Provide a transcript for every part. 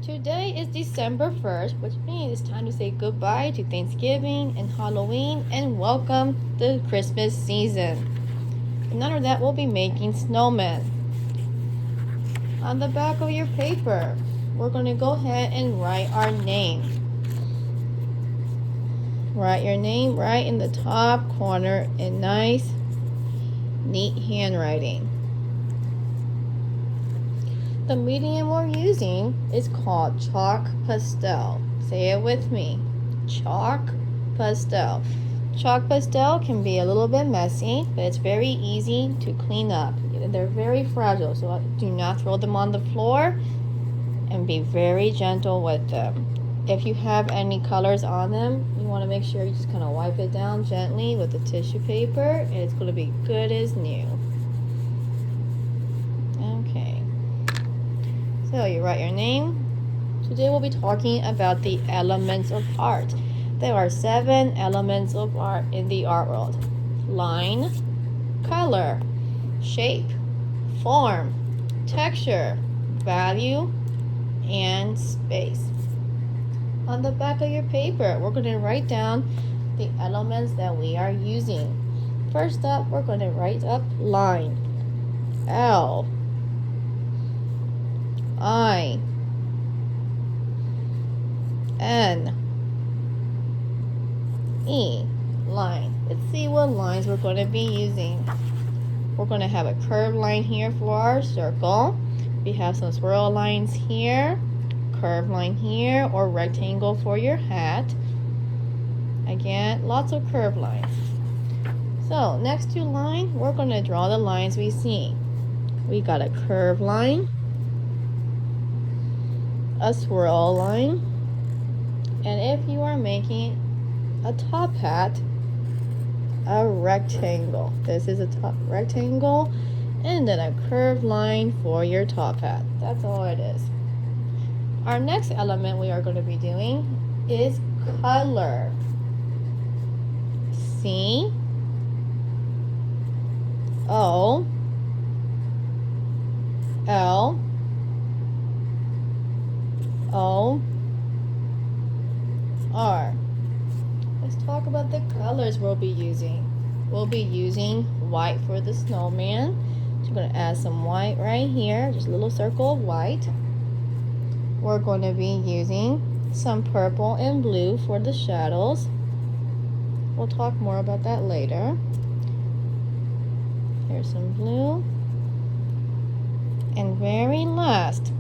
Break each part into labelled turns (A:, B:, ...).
A: Today is December 1st, which means it's time to say goodbye to Thanksgiving and Halloween and welcome the Christmas season. In honor of that, we'll be making snowmen. On the back of your paper, we're going to go ahead and write our name. Write your name right in the top corner in nice, neat handwriting. The medium we're using is called chalk pastel. Say it with me. Chalk pastel. Chalk pastel can be a little bit messy, but it's very easy to clean up. They're very fragile, so do not throw them on the floor and be very gentle with them. If you have any colors on them, you want to make sure you just kind of wipe it down gently with the tissue paper, and it's going to be good as new. Okay. So you write your name. Today we'll be talking about the elements of art. There are 7 elements of art in the art world. Line, color, shape, form, texture, value, and space. On the back of your paper, we're going to write down the elements that we are using. First up, we're going to write up line. L I N E line. Let's see what lines we're going to be using. We're going to have a curved line here for our circle. We have some swirl lines here, curved line here, or rectangle for your hat. Again, lots of curved lines. So next to line, we're going to draw the lines we see. We got a curved line, a swirl line, and if you are making a top hat, a rectangle. This is a top rectangle, and then a curved line for your top hat. That's all it is. Our next element we are going to be doing is color. C O L O R. Let's talk about the colors we'll be using. We'll be using white for the snowman. So we're going to add some white right here, just a little circle of white. We're going to be using some purple and blue for the shadows. We'll talk more about that later. Here's some blue. And very last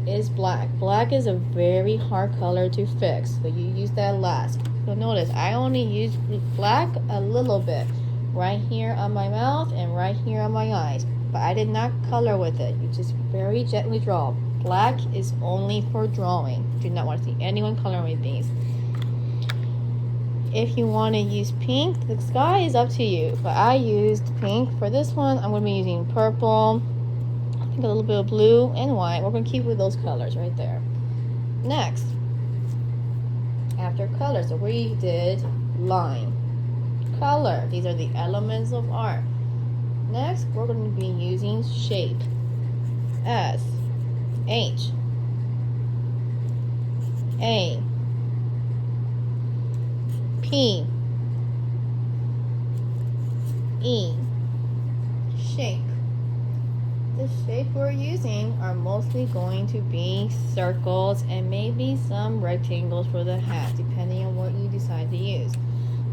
A: is black. Black is a very hard color to fix, so you use that last. You'll notice I only use black a little bit right here on my mouth and right here on my eyes, but I did not color with it. You just very gently draw. Black is only for drawing. Do not want to see anyone coloring with these. If you want to use pink, the sky is up to you, but I used pink. For this one, I'm going to be using purple, I think a little bit of blue and white. We're going to keep with those colors right there. Next, after color, so we did line, color. These are the elements of art. Next, we're going to be using shape. S H A P E shape. The shape we're using are mostly going to be circles and maybe some rectangles for the hat, depending on what you decide to use.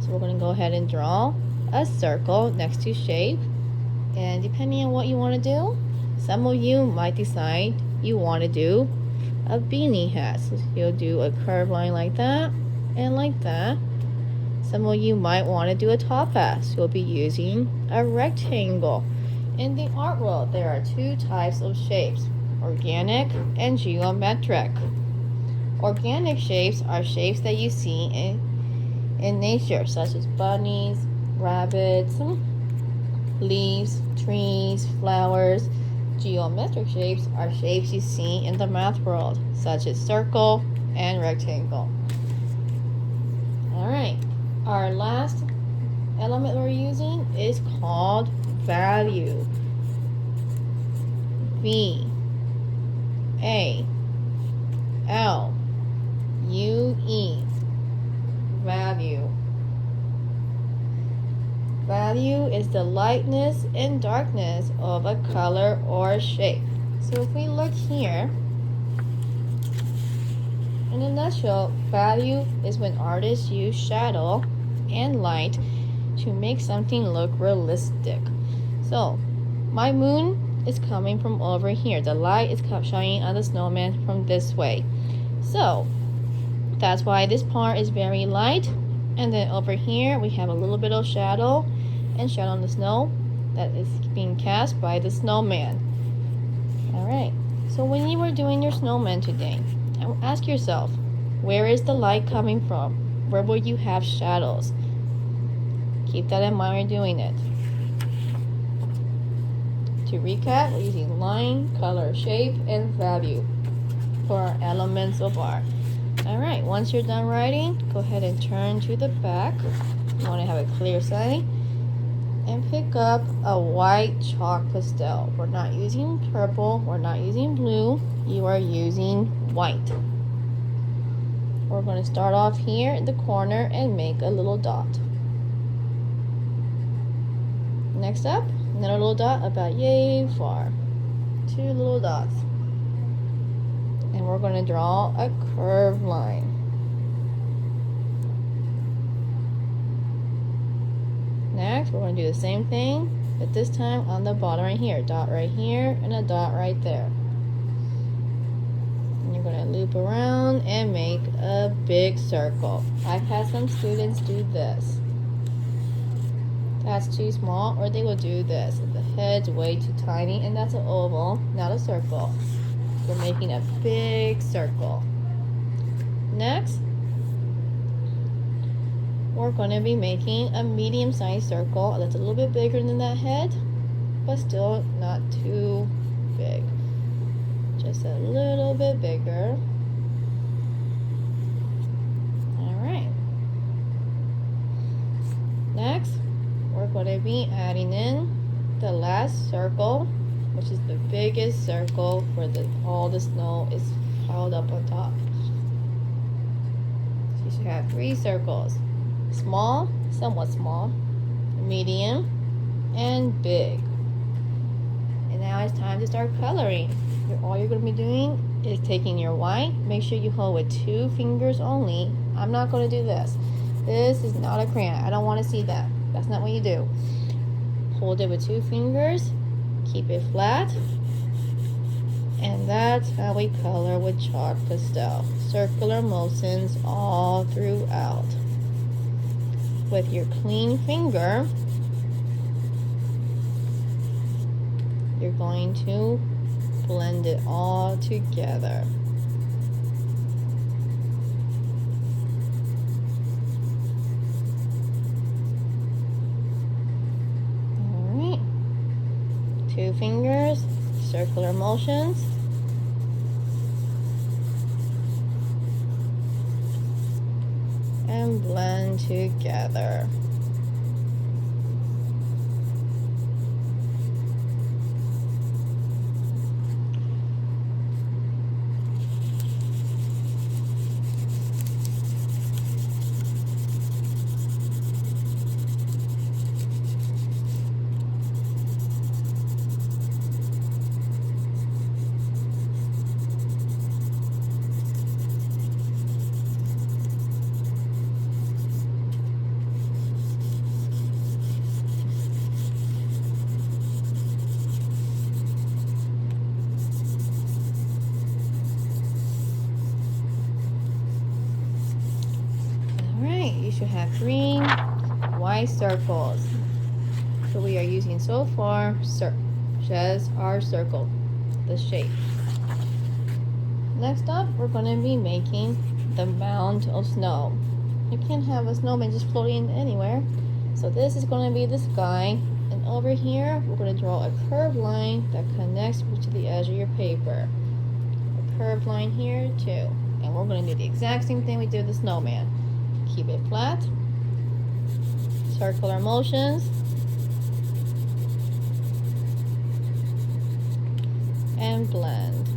A: So we're going to go ahead and draw a circle next to shape, and depending on what you want to do, some of you might decide you want to do a beanie hat. So you'll do a curved line like that and like that. Some of you might want to do a top hat, so you'll be using a rectangle. In the art world, there are 2 types of shapes, organic and geometric. Organic shapes are shapes that you see in nature, such as bunnies, rabbits, leaves, trees, flowers. Geometric shapes are shapes you see in the math world, such as circle and rectangle. Alright, our last element we're using is called value. V A Value. Value is the lightness and darkness of a color or shape. So if we look here, in a nutshell, value is when artists use shadow and light to make something look realistic. So my moon is coming from over here. The light is shining on the snowman from this way. So that's why this part is very light. And then over here we have a little bit of shadow and shadow on the snow that is being cast by the snowman. Alright, so when you were doing your snowman today, ask yourself, where is the light coming from? Where will you have shadows? Keep that in mind when you're doing it. To recap, we're using line, color, shape, and value for our elements of art. Alright, once you're done writing, go ahead and turn to the back. You want to have a clear side. And pick up a white chalk pastel. We're not using purple, we're not using blue, you are using white. We're going to start off here in the corner and make a little dot. Next up, another little dot about yay far. 2 little dots. And we're going to draw a curved line. Next, we're going to do the same thing, but this time on the bottom right here. Dot right here and a dot right there. And you're going to loop around and make a big circle. I've had some students do this. That's too small, or they will do this. If the head's way too tiny, and that's an oval, not a circle. We're making a big circle. Next, we're going to be making a medium-sized circle that's a little bit bigger than that head, but still not too big. Just a little bit bigger. Alright. Next, we're going to be adding in the last circle, which is the biggest circle where all the snow is piled up on top. So you should have 3 circles. Small, somewhat small, medium, and big. And now it's time to start coloring. All you're going to be doing is taking your white. Make sure you hold with 2 fingers only. I'm not going to do this. This is not a crayon. I don't want to see that. That's not what you do. Hold it with 2 fingers. Keep it flat. And that's how we color with chalk pastel. Circular motions all throughout. With your clean finger, you're going to blend it all together. Alright. 2 fingers, circular motions. And blend together. You should have 3 white circles. So we are using so far just our circle, the shape. Next up, we're going to be making the mound of snow. You can't have a snowman just floating anywhere. So this is going to be the sky. And over here, we're going to draw a curved line that connects to the edge of your paper. A curved line here too. And we're going to do the exact same thing we did with the snowman. Keep it flat. Circular motions. And blend.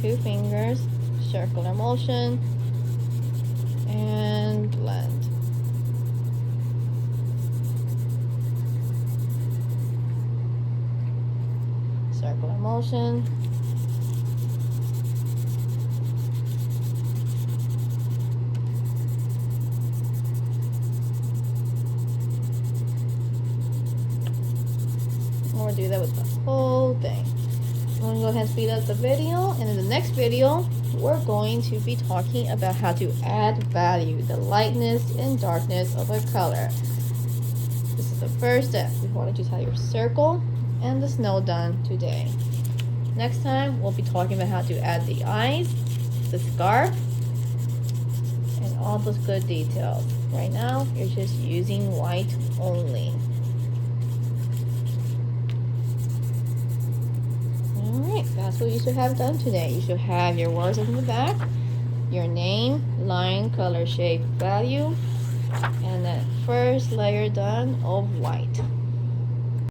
A: 2 fingers, circular motion, and blend. Circular motion. We'll do that with the whole thing. I'm going to go ahead and speed up the video, and in the next video we're going to be talking about how to add value, the lightness and darkness of a color. This is the first step. We want to just have your circle and the snow done today. Next time we'll be talking about how to add the eyes, the scarf, and all those good details. Right now you're just using white only. Alright, that's what you should have done today. You should have your words in the back, your name, line, color, shape, value, and that first layer done of white.